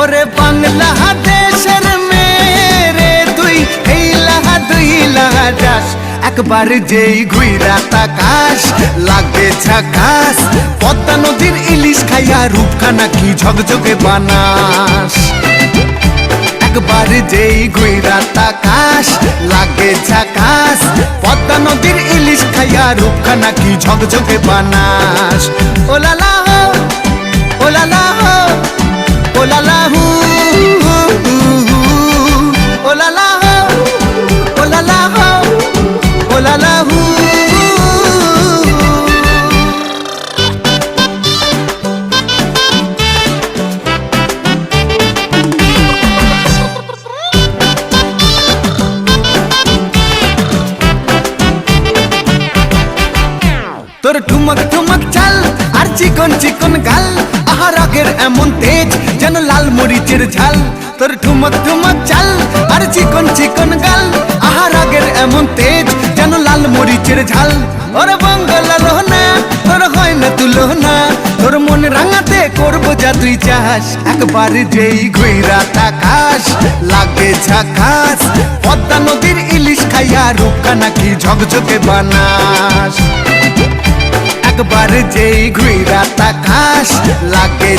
ওরে বাংলাদেশের মেরে তুই দুই যাস একবার যেই ঘুইরা তাকাস লাগে ঝাকাস পদ্মা নদীর ইলিশ খাইয়া রূপখানা কি ঝকঝকে বানাস একবার যেই ঘুইরা তাকাস লাগে ঝাকাস পদ্মা নদীর ইলিশ খাইয়া রূপখানা কি ঝকঝকে বানাস ওলালা হো ওলালা হো ওলালা হু ওলালা হো ওলালা হো ওলালা হু তোর ঠুমক ঠুমক চাল আর চিকন চিকন গাল আহা রাগের এমন তেজ যেন লাল মরিচের ঝাল তোর ঠুমক ঠুমক চাল আর চিকন চিকন গাল আহা রাগের এমন তেজ যেন লাল মরিচের ঝাল ওরে বাংলা লোহনা তোর হয় না তুলনা তোর মন রাঙাতে করবো যা তুই চাস একবার যেই ঘুইরা তাকাস লাগে ঝাকাস পদ্মা নদীর ইলিশ খাইয়া রূপখানা কি ঝকঝকে বানাস একবার যেই ঘুইরা তাকাস লাগে